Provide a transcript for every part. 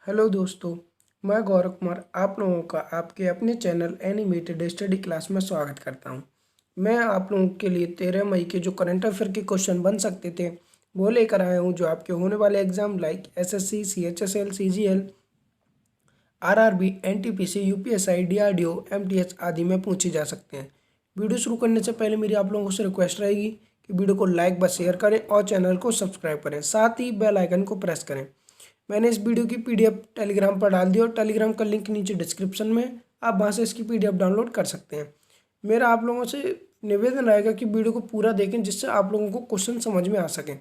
Hello दोस्तों, मैं गौरव कुमार आप लोगों का आपके अपने चैनल एनिमेटेड स्टडी क्लास में स्वागत करता हूं। मैं आप लोगों के लिए 13 मई के जो करंट अफेयर के क्वेश्चन बन सकते थे वो लेकर आया हूं, जो आपके होने वाले exam like SSC, CHSL, CGL, RRB, NTPC, UPSI, DRDO, MTH आदि में पूछे जा सकते हैं। वीडियो शुरू करने से पहले मेरी आप लोगों से रिक्वेस्ट रहेगी कि वीडियो को लाइक व शेयर करें और चैनल को सब्सक्राइब करें, साथ ही बेल आइकन को प्रेस करें। मैंने इस वीडियो की पीडीएफ टेलीग्राम पर डाल दी और टेलीग्राम का लिंक नीचे डिस्क्रिप्शन में, आप वहाँ से इसकी पीडीएफ डाउनलोड कर सकते हैं। मेरा आप लोगों से निवेदन रहेगा कि वीडियो को पूरा देखें, जिससे आप लोगों को क्वेश्चन समझ में आ सकें।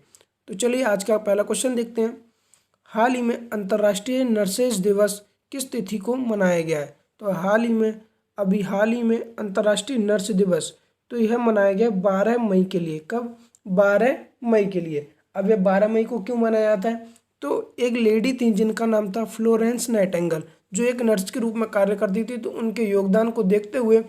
तो चलिए आज का पहला क्वेश्चन देखते हैं। हाल ही में अंतर्राष्ट्रीय नर्सेज दिवस किस तिथि को मनाया गया है? तो हाल ही में अंतर्राष्ट्रीय नर्स दिवस तो यह मनाया गया 12 मई के लिए। कब? 12 मई के लिए। अब यह 12 मई को क्यों मनाया जाता है? तो एक लेडी थी जिनका नाम था फ्लोरेंस नाइटिंगेल, जो एक नर्स के रूप में कार्य करती थी। तो उनके योगदान को देखते हुए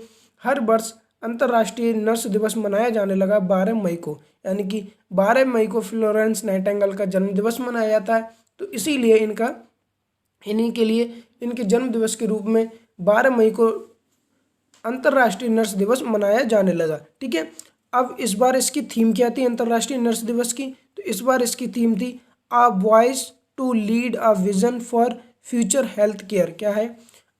हर वर्ष अंतर्राष्ट्रीय नर्स दिवस मनाया जाने लगा 12 मई को, यानी कि 12 मई को फ्लोरेंस नाइटिंगेल का जन्म दिवस मनाया जाता है। तो इसीलिए इन्हीं के लिए इनके जन्म दिवस के रूप में 12 मई को अंतर्राष्ट्रीय नर्स दिवस मनाया जाने लगा। ठीक है, अब इस बार इसकी थीम क्या थी अंतर्राष्ट्रीय नर्स दिवस की? तो इस बार इसकी थीम थी a voice to lead a vision for future health care. क्या है?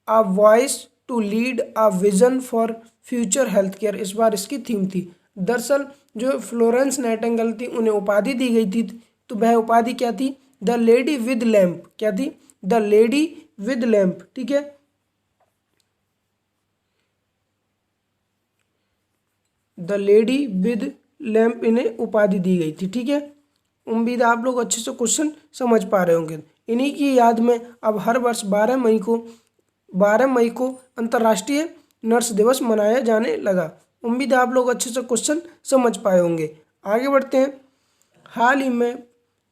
A voice to lead a vision for future health care, इस बार इसकी थीम थी। दरअसल जो फ्लोरेंस नाइटिंगेल थी उन्हें उपाधि दी गई थी। तो वह उपाधि क्या थी? The lady with lamp. क्या थी? The lady with lamp. ठीक है, द लेडी विद लैम्प इन्हें उपाधि दी गई थी। ठीक है, उम्मीद है आप लोग अच्छे से क्वेश्चन समझ पा रहे होंगे। इन्हीं की याद में अब हर वर्ष 12 मई को अंतर्राष्ट्रीय नर्स दिवस मनाया जाने लगा। उम्मीद है आप लोग अच्छे से क्वेश्चन समझ पाए होंगे। आगे बढ़ते हैं। हाल ही में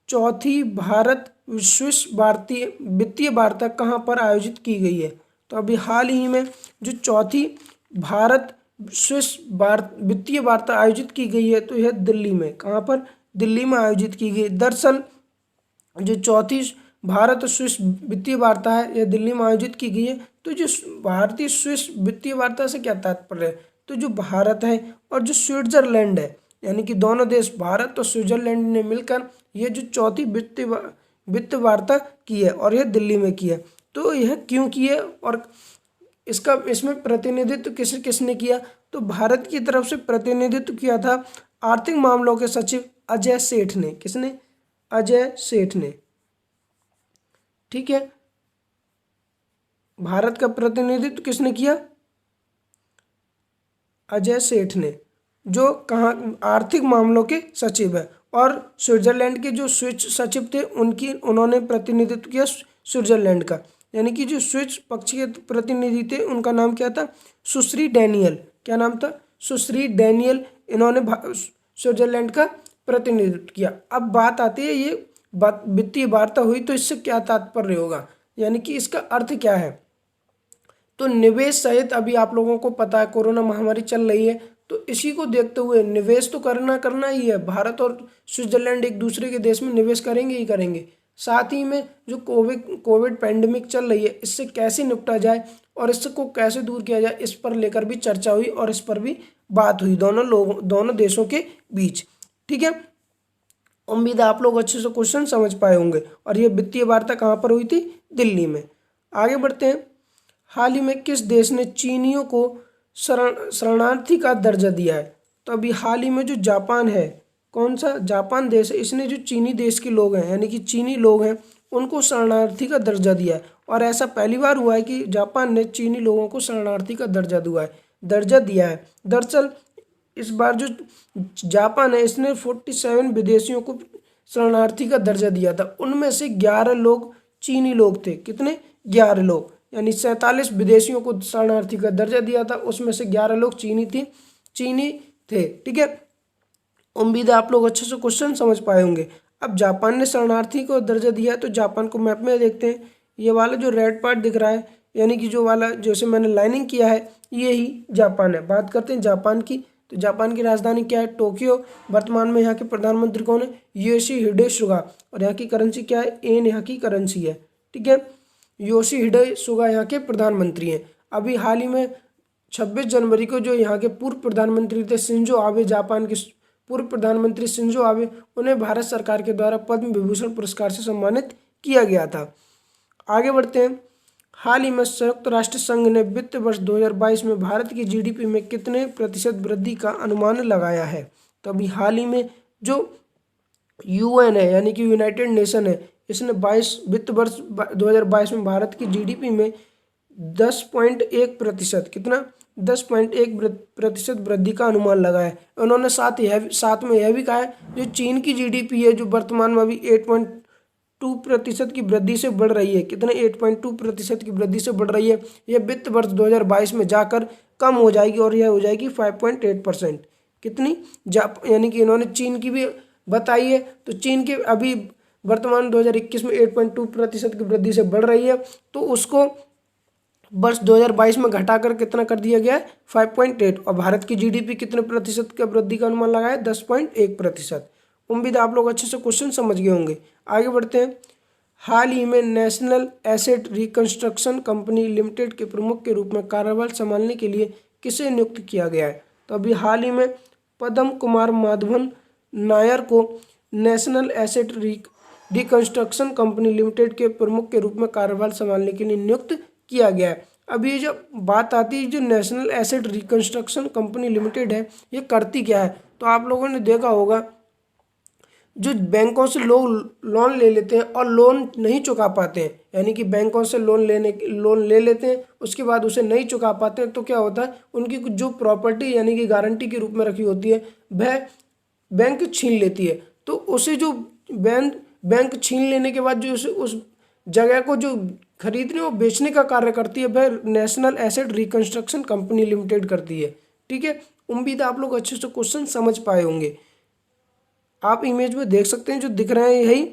चौथी भारत स्विस भारतीय वित्तीय वार्ता कहाँ पर आयोजित की गई है? तो अभी हाल ही में जो चौथी भारत स्विस वित्तीय वार्ता आयोजित की गई है, तो यह दिल्ली में। कहाँ पर? दिल्ली में आयोजित की गई। दरअसल जो चौथी भारत और स्विस वित्तीय वार्ता है, यह दिल्ली में आयोजित की गई है। तो जो भारतीय स्विस वित्तीय वार्ता से क्या तात्पर्य है? तो जो भारत है और जो स्विट्जरलैंड है, यानी कि दोनों देश भारत और स्विट्जरलैंड ने मिलकर यह जो चौथी वित्त वार्ता की है और यह दिल्ली में की है। तो यह क्यों की है और इसमें प्रतिनिधित्व किसने किया? तो भारत की तरफ से प्रतिनिधित्व किया था आर्थिक मामलों के सचिव अजय सेठ ने। किसने? अजय सेठ ने। ठीक है, भारत का प्रतिनिधित्व किसने किया? अजय सेठ ने, जो कहाँ आर्थिक मामलों के सचिव है। और स्विट्जरलैंड के जो स्विस सचिव थे उन्होंने प्रतिनिधित्व किया स्विट्जरलैंड का, यानी कि जो स्विस पक्ष के प्रतिनिधि थे उनका नाम क्या था? सुश्री डैनियल। क्या नाम था? सुश्री डैनियल। इन्होंने स्विट्जरलैंड का प्रतिनिधित्व किया। अब बात आती है, ये वित्तीय वार्ता हुई तो इससे क्या तात्पर्य होगा, यानी कि इसका अर्थ क्या है? तो निवेश सहित, अभी आप लोगों को पता है कोरोना महामारी चल रही है, तो इसी को देखते हुए निवेश तो करना ही है। भारत और स्विट्जरलैंड एक दूसरे के देश में निवेश करेंगे ही करेंगे। साथ ही में जो कोविड पैंडेमिक चल रही है, इससे कैसे निपटा जाए और इसको कैसे दूर किया जाए, इस पर लेकर भी चर्चा हुई और इस पर भी बात हुई दोनों देशों के बीच। ठीक है, उम्मीद है आप लोग अच्छे से क्वेश्चन समझ पाए होंगे। और ये वित्तीय वार्ता कहाँ पर हुई थी? दिल्ली में। आगे बढ़ते हैं। हाल ही में किस देश ने चीनियों को शरणार्थी का दर्जा दिया है? तो अभी हाल ही में जो जापान है, कौन सा? जापान देश है, इसने जो चीनी देश के लोग हैं, यानी कि चीनी लोग हैं, उनको शरणार्थी का दर्जा दिया है। और ऐसा पहली बार हुआ है कि जापान ने चीनी लोगों को शरणार्थी का दर्जा दिया है। दरअसल इस बार जो जापान है, इसने 47 विदेशियों को शरणार्थी का दर्जा दिया था। उनमें से 11 लोग चीनी लोग थे। कितने? 11 लोग, यानी 47 विदेशियों को शरणार्थी का दर्जा दिया था, उसमें से 11 लोग चीनी थे। ठीक है, उम्मीद है आप लोग अच्छे से क्वेश्चन समझ पाए होंगे। अब जापान ने शरणार्थी को दर्जा दिया है, तो जापान को मैप में देखते हैं। ये वाला जो रेड पार्ट दिख रहा है, यानी कि जो वाला जैसे मैंने लाइनिंग किया है, ये ही जापान है। बात करते हैं जापान की, तो जापान की राजधानी क्या है? टोक्यो। वर्तमान में यहाँ के प्रधानमंत्री कौन है? योशिहिडे सुगा। और यहाँ की करेंसी क्या है? येन यहाँ की करेंसी है। ठीक है, योशिहिडे सुगा यहाँ के प्रधानमंत्री हैं। अभी हाल ही में 26 जनवरी को जो यहाँ के पूर्व प्रधानमंत्री थे शिंजो आबे, जापान के पूर्व प्रधानमंत्री शिंजो आबे, उन्हें भारत सरकार के द्वारा पद्म विभूषण पुरस्कार से सम्मानित किया गया था। आगे बढ़ते हैं। हाल ही में संयुक्त राष्ट्र संघ ने वित्त वर्ष 2022 में भारत की जीडीपी में कितने प्रतिशत वृद्धि का अनुमान लगाया है? तो अभी हाल ही में जो यूएन है यानी कि यूनाइटेड नेशन है, इसने वित्त वर्ष 2022 में भारत की जीडीपी में 10.1% कितना 10.1% वृद्धि का अनुमान लगाया है। उन्होंने साथ में यह भी कहा है जो चीन की जीडीपी है जो वर्तमान में अभी 8.2% की वृद्धि से बढ़ रही है, कितने 8.2% की वृद्धि से बढ़ रही है, यह वित्त वर्ष 2022 में जाकर कम हो जाएगी और यह हो जाएगी 5.8%। कितनी यानी कि इन्होंने चीन की भी बताई है। तो चीन के अभी वर्तमान 2021 में 8.2% की वृद्धि से बढ़ रही है, तो उसको वर्ष 2022 में घटाकर कितना कर दिया गया है 5.8। और भारत की जीडीपी कितने प्रतिशत का वृद्धि का अनुमान लगाया है 10.1%। उम्मीद आप लोग अच्छे से क्वेश्चन समझ गए होंगे। आगे बढ़ते हैं। हाल ही में national asset reconstruction company limited के प्रमुख के रूप में कार्यभार संभालने के लिए किसे नियुक्त किया गया है? तो अभी हाल ही में पद्म कुमार माधवन नायर को national asset reconstruction company limited के प्रमुख के रूप में कार्यभार संभालने के लिए नियुक्त किया गया है। अब ये जब बात आती है जो national asset reconstruction company limited है, ये करती क्या है? तो आप लोगों ने देखा होगा जो बैंकों से लोग लोन ले लेते हैं और लोन नहीं चुका पाते हैं, यानी कि बैंकों से लोन ले लेते हैं, उसके बाद उसे नहीं चुका पाते हैं, तो क्या होता है उनकी कुछ जो प्रॉपर्टी यानी कि गारंटी के रूप में रखी होती है वह बैंक छीन लेती है। तो उसे जो बैंक छीन लेने के बाद जो उस जगह को जो खरीदने और बेचने का कार्य करती है वह national asset reconstruction company limited करती है। ठीक है, उम्मीद है आप लोग अच्छे से क्वेश्चन समझ पाए होंगे। आप इमेज में देख सकते हैं जो दिख रहे हैं यही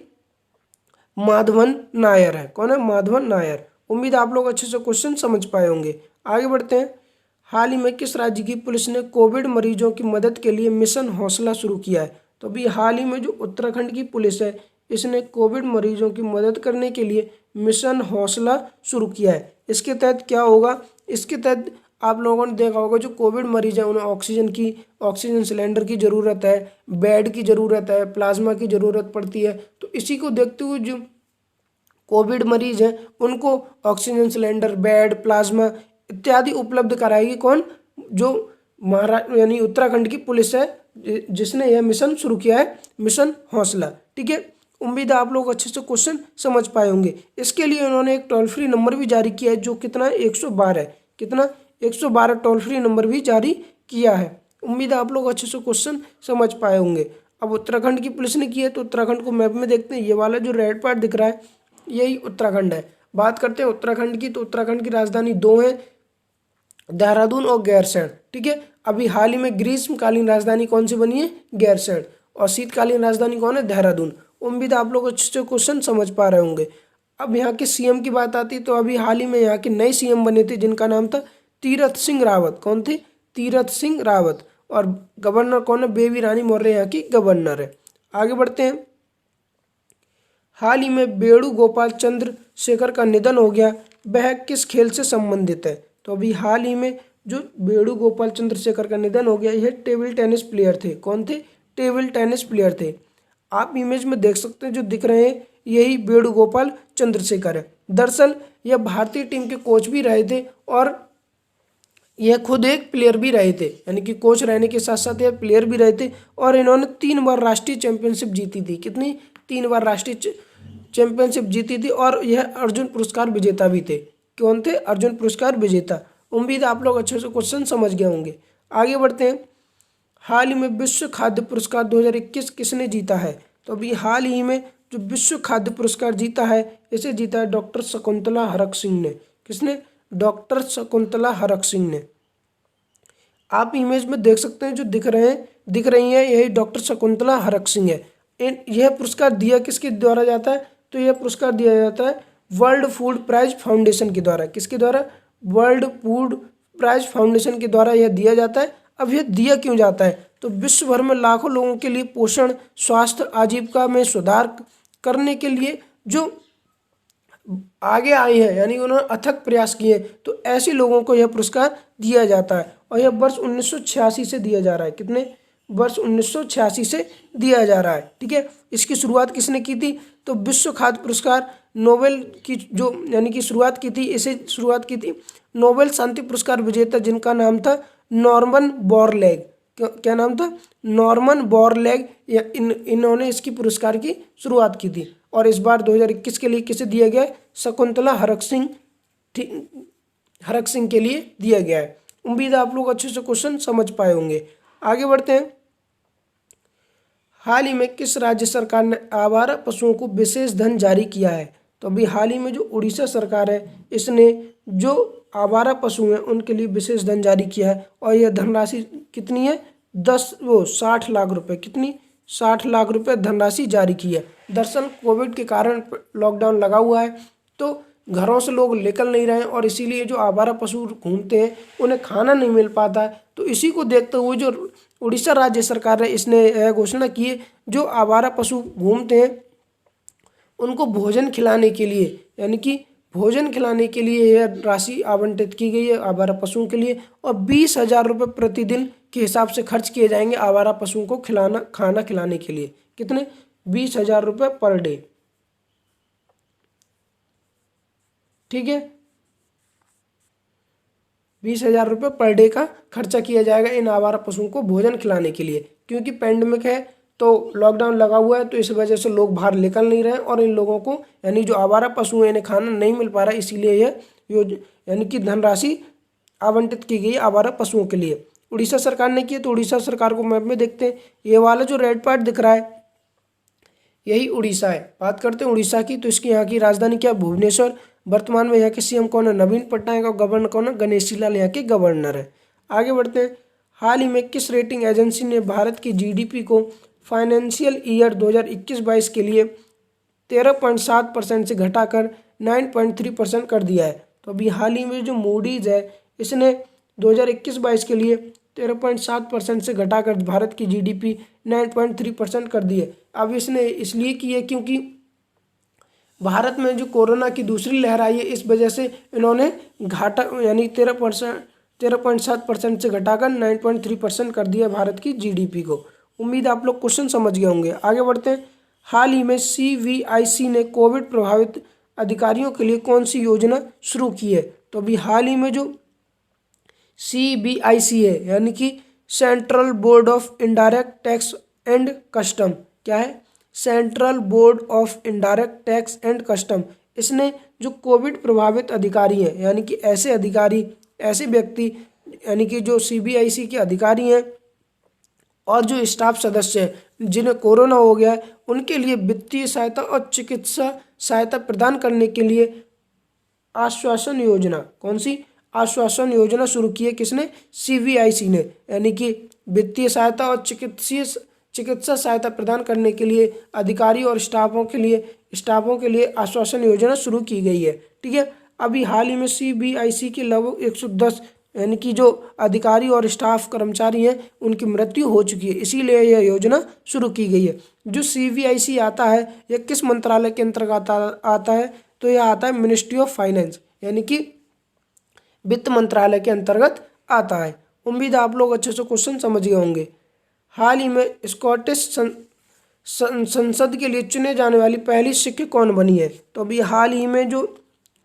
माधवन नायर है। कौन है? माधवन नायर। उम्मीद आप लोग अच्छे से क्वेश्चन समझ पाए होंगे। आगे बढ़ते हैं। हाल ही में किस राज्य की पुलिस ने कोविड मरीजों की मदद के लिए मिशन हौसला शुरू किया है? तो अभी हाल ही में जो उत्तराखंड की पुलिस है इसने कोविड मरीजों की मदद करने के लिए मिशन हौसला शुरू किया है। इसके तहत क्या होगा? इसके तहत आप लोगों ने देखा होगा जो कोविड मरीज हैं उन्हें ऑक्सीजन सिलेंडर की ज़रूरत है, बेड की ज़रूरत है, प्लाज्मा की ज़रूरत पड़ती है। तो इसी को देखते हुए जो कोविड मरीज हैं उनको ऑक्सीजन सिलेंडर, बेड, प्लाज्मा इत्यादि उपलब्ध कराएगी कौन? जो महाराष्ट्र यानी उत्तराखंड की पुलिस है जिसने यह मिशन शुरू किया है, मिशन हौसला। ठीक है, उम्मीद है आप लोग अच्छे से क्वेश्चन समझ पाए होंगे। इसके लिए उन्होंने एक टोल फ्री नंबर भी जारी किया है जो कितना 112 है, कितना 112 टोल फ्री नंबर भी जारी किया है। उम्मीद है आप लोग अच्छे से क्वेश्चन समझ पाए होंगे। अब उत्तराखंड की पुलिस ने की है तो उत्तराखंड को मैप में देखते हैं। ये वाला जो रेड पार्ट दिख रहा है यही उत्तराखंड है। बात करते हैं उत्तराखंड की, तो उत्तराखंड की राजधानी दो है, देहरादून और गैरसैंण। ठीक है, अभी हाल ही में ग्रीष्मकालीन राजधानी कौन सी बनी है? गैरसैंण। और शीतकालीन राजधानी कौन है? देहरादून। उम्मीद आप लोग अच्छे से क्वेश्चन समझ पा रहे होंगे। अब यहाँ के सीएम की बात आती है तो अभी हाल ही में यहाँ के नए सीएम बने थे जिनका नाम था तीरथ सिंह रावत। कौन थे? तीरथ सिंह रावत। और गवर्नर कौन है? बेबी रानी मौर्य यहाँ की गवर्नर है। आगे बढ़ते हैं। हाल ही में वेणुगोपाल चंद्रशेखर का निधन हो गया, वह किस खेल से संबंधित है? तो अभी हाल ही में जो वेणुगोपाल चंद्रशेखर का निधन हो गया, यह टेबल टेनिस प्लेयर थे। कौन थे? टेबल टेनिस प्लेयर थे। आप इमेज में देख सकते हैं जो दिख रहे हैं यही वेणुगोपाल चंद्रशेखर है। दरअसल यह भारतीय टीम के कोच भी रहे थे और यह खुद एक प्लेयर भी रहे थे, यानी कि कोच रहने के साथ साथ यह प्लेयर भी रहे थे। और इन्होंने 3 बार राष्ट्रीय चैंपियनशिप जीती थी। कितनी? 3 बार राष्ट्रीय चैंपियनशिप जीती थी और यह अर्जुन पुरस्कार विजेता भी थे। कौन थे? अर्जुन पुरस्कार विजेता। उम्मीद आप लोग अच्छे से क्वेश्चन समझ गए होंगे। आगे बढ़ते हैं। हाल ही में विश्व खाद्य पुरस्कार 2021 किसने जीता है? तो अभी हाल ही में जो विश्व खाद्य पुरस्कार जीता है इसे जीता है डॉक्टर शकुंतला हरक सिंह ने। किसने? डॉक्टर शकुंतला हरक सिंह ने। आप इमेज में देख सकते हैं जो दिख रही हैं यही डॉक्टर शकुंतला हरक सिंह है। यह पुरस्कार दिया किसके द्वारा जाता है? तो यह पुरस्कार दिया जाता है वर्ल्ड फूड प्राइज फाउंडेशन के द्वारा। किसके द्वारा? वर्ल्ड फूड प्राइज फाउंडेशन के द्वारा यह दिया जाता है। अब यह दिया क्यों जाता है? तो विश्व भर में लाखों लोगों के लिए पोषण, स्वास्थ्य, आजीविका में सुधार करने के लिए जो आगे आई हैं, यानी उन्होंने अथक प्रयास किए, तो ऐसे लोगों को यह पुरस्कार दिया जाता है। और यह वर्ष 1986 से दिया जा रहा है। कितने वर्ष 1986 से दिया जा रहा है। ठीक है, इसकी शुरुआत किसने की थी? तो विश्व खाद्य पुरस्कार नोबेल की जो यानी कि शुरुआत की थी, इसे शुरुआत की थी नोबेल शांति पुरस्कार विजेता जिनका नाम था नॉर्मन बोरलैग। क्या नाम था? नॉर्मन बोरलैग। इन्होंने इसकी पुरस्कार की शुरुआत की थी। और इस बार 2021 के लिए किसे दिया गया है? शकुंतला हरक सिंह के लिए दिया गया है। उम्मीद है आप लोग अच्छे से क्वेश्चन समझ पाए होंगे। आगे बढ़ते हैं। हाल ही में किस राज्य सरकार ने आवारा पशुओं को विशेष धन जारी किया है? तो अभी हाल ही में जो उड़ीसा सरकार है, इसने जो आवारा पशु हैं उनके लिए विशेष धन जारी किया है। और यह धनराशि कितनी है? 60 लाख रुपए। कितनी? 60 लाख रुपए धनराशि जारी की है। दरअसल कोविड के कारण लॉकडाउन लगा हुआ है, तो घरों से लोग निकल नहीं रहे हैं, और इसीलिए जो आवारा पशु घूमते हैं उन्हें खाना नहीं मिल पाता है। तो इसी को देखते हुए जो उड़ीसा राज्य सरकार है, इसने यह घोषणा की है जो आवारा पशु घूमते हैं उनको भोजन खिलाने के लिए, यानी कि भोजन खिलाने के लिए यह राशि आवंटित की गई है आवारा पशुओं के लिए। और 20,000 रुपये प्रतिदिन के हिसाब से खर्च किए जाएंगे आवारा पशुओं को खाना खिलाने के लिए। कितने? 20,000 रुपये पर डे। ठीक है, 20,000 रुपये पर डे का खर्चा किया जाएगा इन आवारा पशुओं को भोजन खिलाने के लिए। क्योंकि पैंडेमिक है, तो लॉकडाउन लगा हुआ है, तो इस वजह से लोग बाहर निकल नहीं रहे हैं, और इन लोगों को यानी जो आवारा पशु हैं इन्हें खाना नहीं मिल पा रहा है, इसीलिए यह यानी कि धनराशि आवंटित की गई आवारा पशुओं के लिए। उड़ीसा सरकार ने की है, तो उड़ीसा सरकार को मैप में देखते हैं। ये वाला जो रेड पार्ट दिख रहा है यही उड़ीसा है। बात करते हैं उड़ीसा की, तो इसकी यहाँ की राजधानी क्या? भुवनेश्वर। वर्तमान में यहाँ के सीएम कौन है? नवीन पटनायक। और गवर्नर कौन है? गणेशी लाल यहाँ के गवर्नर है। आगे बढ़ते हैं। हाल ही में किस रेटिंग एजेंसी ने भारत की जीडीपी को फाइनेंशियल ईयर 2021-22 के लिए 13.7% से घटाकर 9.3% कर दिया है? तो अभी हाल ही में जो मूडीज है, इसने 2021-22 के लिए 13.7% से घटाकर भारत की जीडीपी 9.3% कर दी है। अब इसने इसलिए की है क्योंकि भारत में जो कोरोना की दूसरी लहर आई है, इस वजह से इन्होंने घाटा यानी 13.7% से घटाकर 9.3% कर दिया भारत की जीडीपी को। उम्मीद आप लोग क्वेश्चन समझ गए होंगे। आगे बढ़ते हैं। हाल ही में CVIC ने कोविड प्रभावित अधिकारियों के लिए कौन सी योजना शुरू की है? तो अभी हाल ही में जो CBIC है, यानी कि central board of indirect tax and custom. क्या है? Central board of indirect tax and custom. इसने जो कोविड प्रभावित अधिकारी हैं, यानी कि ऐसे अधिकारी, ऐसे व्यक्ति, यानी कि जो CBIC के अधिकारी हैं और जो स्टाफ सदस्य हैं जिन्हें कोरोना हो गया है, उनके लिए वित्तीय सहायता और चिकित्सा सहायता प्रदान करने के लिए आश्वासन योजना, कौन सी? आश्वासन योजना शुरू की है। किसने? CBIC ने। यानी कि वित्तीय सहायता और चिकित्सा सहायता प्रदान करने के लिए अधिकारी और स्टाफों के लिए आश्वासन योजना शुरू की गई है। ठीक है, अभी हाल ही में CBIC के लगभग 110 यानी कि जो अधिकारी और स्टाफ कर्मचारी हैं उनकी मृत्यु हो चुकी है, इसीलिए यह योजना शुरू की गई है। जो CBIC आता है यह किस मंत्रालय के अंतर्गत आता है? तो यह आता है मिनिस्ट्री ऑफ फाइनेंस, यानी कि वित्त मंत्रालय के अंतर्गत आता है। उम्मीद है आप लोग अच्छे से क्वेश्चन समझ गए होंगे। हाल ही में स्कॉटिश संसद के लिए चुने जाने वाली पहली सिख कौन बनी है? तो अभी हाल ही में जो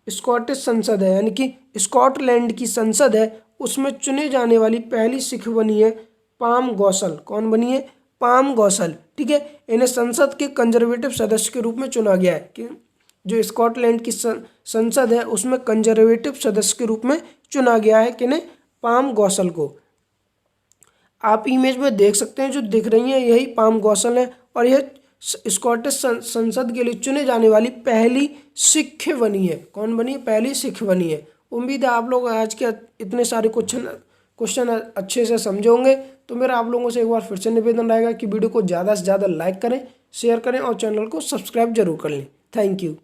स्कॉटिश संसद है, यानी कि स्कॉटलैंड की संसद है, उसमें चुने जाने वाली पहली सिख बनी है पाम गौसल। कौन बनी है? पाम गौसल। ठीक है, इन्हें संसद के कंजर्वेटिव सदस्य के रूप में चुना गया है कि जो स्कॉटलैंड की संसद है उसमें कंजर्वेटिव सदस्य के रूप में चुना गया है। किन्हें? पाम गौसल को। आप इमेज में देख सकते हैं, जो दिख रही है यही पाम गौसल है, और यह स्कॉटिश संसद के लिए चुने जाने वाली पहली सिख बनी है। कौन बनी है? पहली सिख बनी है। उम्मीद है आप लोग आज के इतने सारे क्वेश्चन अच्छे से समझे होंगे। तो मेरा आप लोगों से एक बार फिर से निवेदन रहेगा कि वीडियो को ज़्यादा से ज़्यादा लाइक करें, शेयर करें और चैनल को सब्सक्राइब जरूर कर लें। Thank you.